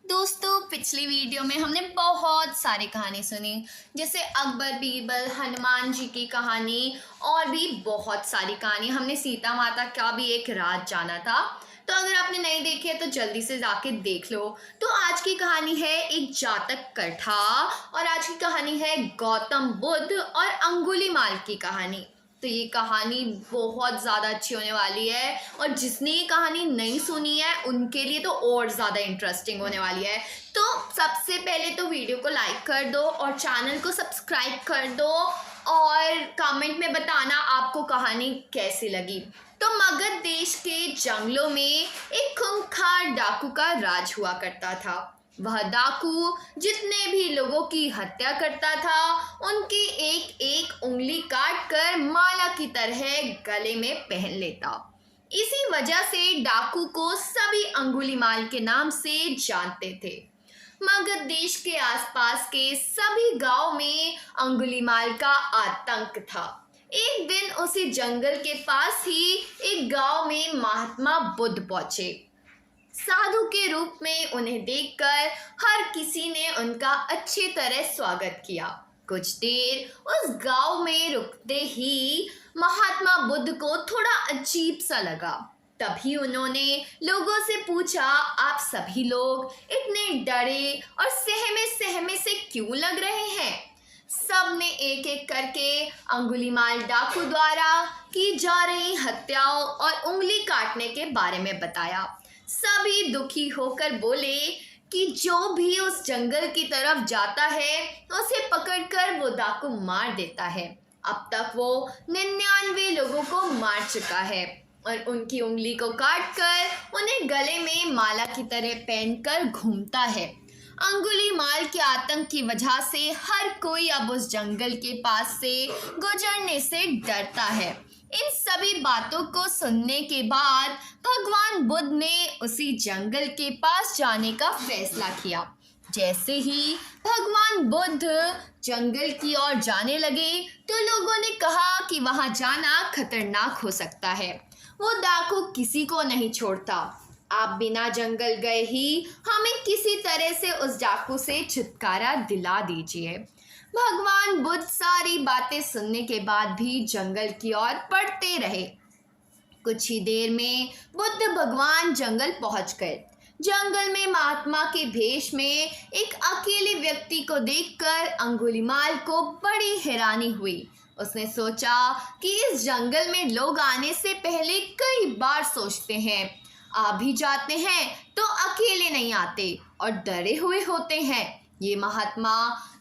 दोस्तों पिछली वीडियो में हमने बहुत सारी कहानी सुनी, जैसे अकबर बीरबल, हनुमान जी की कहानी और भी बहुत सारी कहानी। हमने सीता माता का भी एक राज जाना था। तो अगर आपने नहीं देखी है तो जल्दी से जाके देख लो। तो आज की कहानी है एक जातक कथा और आज की कहानी है गौतम बुद्ध और अंगुलीमाल की कहानी। तो ये कहानी बहुत ज़्यादा अच्छी होने वाली है और जिसने ये कहानी नहीं सुनी है उनके लिए तो और ज़्यादा इंटरेस्टिंग होने वाली है। तो सबसे पहले तो वीडियो को लाइक कर दो और चैनल को सब्सक्राइब कर दो और कमेंट में बताना आपको कहानी कैसी लगी। तो मगध देश के जंगलों में एक खूंखार डाकू का राज हुआ करता था। वह डाकू जितने भी लोगों की हत्या करता था उनकी एक एक उंगली काट कर माला की तरह गले में पहन लेता। इसी वजह से डाकू को सभी अंगुलीमाल के नाम से जानते थे। मगध देश के आसपास के सभी गांव में अंगुलीमाल का आतंक था। एक दिन उसी जंगल के पास ही एक गांव में महात्मा बुद्ध पहुंचे। साधु के रूप में उन्हें देखकर हर किसी ने उनका अच्छी तरह स्वागत किया। कुछ देर उस गांव में रुकते ही महात्मा बुद्ध को थोड़ा अजीब सा लगा। तभी उन्होंने लोगों से पूछा, आप सभी लोग इतने डरे और सहमे सहमे से क्यों लग रहे हैं? सबने एक एक करके अंगुलीमाल डाकू द्वारा की जा रही हत्याओं और उंगली काटने के बारे में बताया। सभी दुखी होकर बोले कि जो भी उस जंगल की तरफ जाता है उसे पकड़कर वो डाकू मार देता है। अब तक वो 99 लोगों को मार चुका है और उनकी उंगली को काटकर उन्हें गले में माला की तरह पहनकर घूमता है। अंगुलीमाल के आतंक की वजह से हर कोई अब उस जंगल के पास से गुजरने से डरता है। इन सभी बातों को सुनने के बाद भगवान बुद्ध ने उसी जंगल के पास जाने का फैसला किया। जैसे ही भगवान बुद्ध जंगल की ओर जाने लगे तो लोगों ने कहा कि वहां जाना खतरनाक हो सकता है। वो डाकू किसी को नहीं छोड़ता। आप बिना जंगल गए ही हमें किसी तरह से उस डाकू से छुटकारा दिला दीजिए। भगवान बुद्ध सारी बातें सुनने के बाद भी जंगल की ओर बढ़ते रहे। कुछ ही देर में बुद्ध भगवान जंगल पहुंच गए। जंगल में महात्मा के भेष में एक अकेले व्यक्ति को देखकर अंगुलीमाल को बड़ी हैरानी हुई। उसने सोचा कि इस जंगल में लोग आने से पहले कई बार सोचते हैं, आ भी जाते हैं तो अकेले नहीं आते और डरे हुए होते हैं। ये महात्मा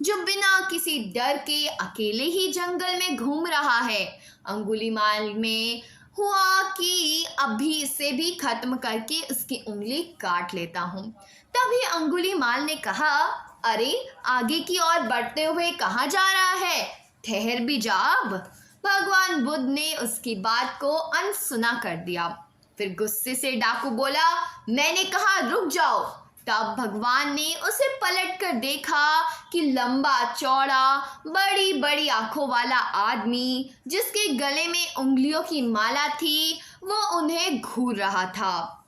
जो बिना किसी डर के अकेले ही जंगल में घूम रहा है। अंगुलीमाल में हुआ कि अभी इसे भी खत्म करके उसकी उंगली काट लेता हूँ। तभी अंगुलीमाल ने कहा, अरे आगे की ओर बढ़ते हुए कहाँ जा रहा है? ठहर भी जा अब। भगवान बुद्ध ने उसकी बात को अनसुना कर दिया। फिर गुस्से से डाकू बोला, मैंने कहा रुक जाओ। तब भगवान ने उसे पलट कर देखा कि लंबा चौड़ा बड़ी बड़ी आंखों वाला आदमी जिसके गले में उंगलियों की माला थी वो उन्हें घूर रहा था।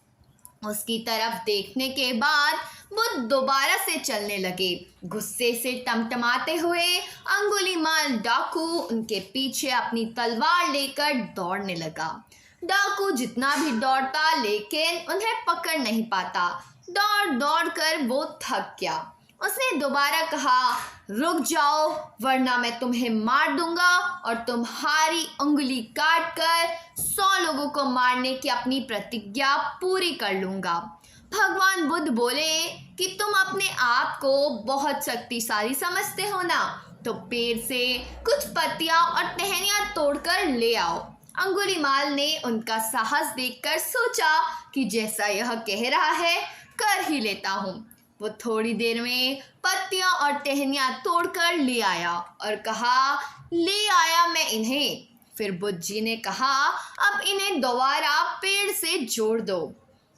उसकी तरफ देखने के बाद बुद्ध दोबारा से चलने लगे। गुस्से से टमटमाते हुए अंगुलीमाल डाकू उनके पीछे अपनी तलवार लेकर दौड़ने लगा। डाकू जितना भी दौड़ता लेकिन उन्हें पकड़ नहीं पाता। दौड़ दौड़ कर वो थक गया। उसने दोबारा कहा, रुक जाओ वरना मैं तुम्हें मार दूंगा और तुम्हारी उंगली काट कर 100 लोगों को मारने की अपनी प्रतिज्ञा पूरी कर लूंगा। भगवान बुद्ध बोले कि तुम अपने आप को बहुत शक्तिशाली समझते हो ना, तो पेड़ से कुछ पत्तियां और टहनियां तोड़कर ले आओ। अंगुलीमाल ने उनका साहस देखकर सोचा कि जैसा यह कह रहा है कर ही लेता हूँ। वो थोड़ी देर में पत्तियां और टहनियां तोड़कर ले आया और कहा, ले आया मैं इन्हें। फिर बुद्ध जी ने कहा, अब इन्हें दोबारा पेड़ से जोड़ दो।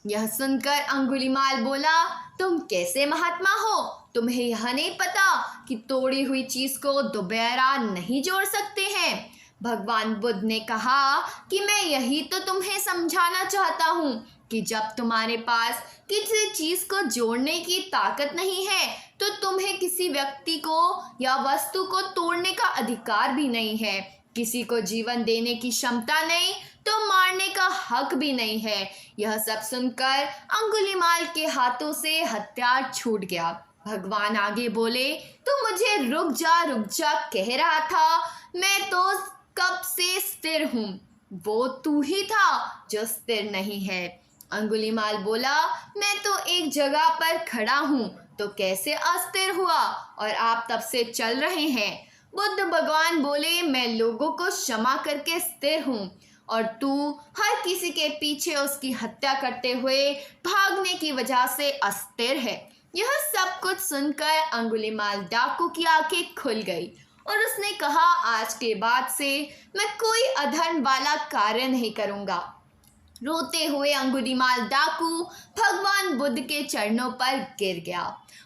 यह सुनकर अंगुलीमाल बोला, तुम कैसे महात्मा हो? तुम्हें यह नहीं पता कि तोड़ी हुई चीज को दोबारा नहीं जोड़ सकते हैं? भगवान बुद्ध ने कहा कि मैं यही तो तुम्हें समझाना चाहता हूँ कि जब तुम्हारे पास किसी चीज़ को जोड़ने की ताकत नहीं है तो तुम्हें किसी व्यक्ति को या वस्तु को तोड़ने का अधिकार भी नहीं है। किसी को जीवन देने की क्षमता नहीं तो मारने का हक भी नहीं है। यह सब सुनकर अंगुलीमाल के हाथों से हथियार छूट गया। भगवान आगे बोले, तू मुझे रुक जा कह रहा था। मैं तो कब से स्थिर हूँ, वो तू ही था जो स्थिर नहीं है। अंगुलीमाल बोला, मैं तो एक जगह पर खड़ा हूँ तो कैसे अस्थिर हुआ और आप तब से चल रहे हैं। बुद्ध भगवान बोले, मैं लोगों को क्षमा करके स्थिर हूँ और तू हर किसी के पीछे उसकी हत्या करते हुए भागने की वजह से अस्थिर है। यह सब कुछ सुनकर अंगुलीमाल डाकू की आंखें खुल गई और उसने कहा, आज के बाद से मैं कोई अधर्म वाला कार्य नहीं करूँगा। रोते हुए अंगुलीमाल डाकू भगवान बुद्ध के चरणों पर गिर गया।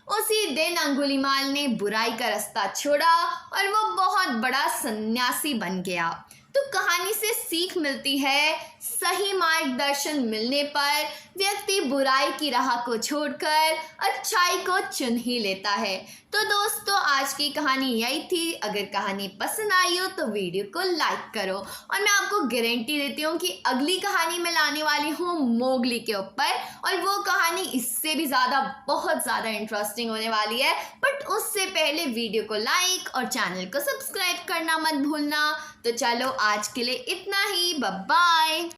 उसी दिन अंगुलीमाल ने बुराई का रास्ता छोड़ा और वो बहुत बड़ा सन्यासी बन गया। तो कहानी से सीख मिलती है, सही मार्गदर्शन मिलने पर व्यक्ति बुराई की राह को छोड़कर अच्छाई को चुन ही लेता है। तो दोस्तों, आज की कहानी यही थी। अगर कहानी पसंद आई हो तो वीडियो को लाइक करो और मैं आपको गारंटी देती हूँ कि अगली कहानी मैं लाने वाली हूँ मोगली के ऊपर और वो कहानी इससे भी ज़्यादा बहुत ज़्यादा इंटरेस्टिंग होने वाली है। बट उससे पहले वीडियो को लाइक और चैनल को सब्सक्राइब करना मत भूलना। तो चलो, आज के लिए इतना ही। Bye bye.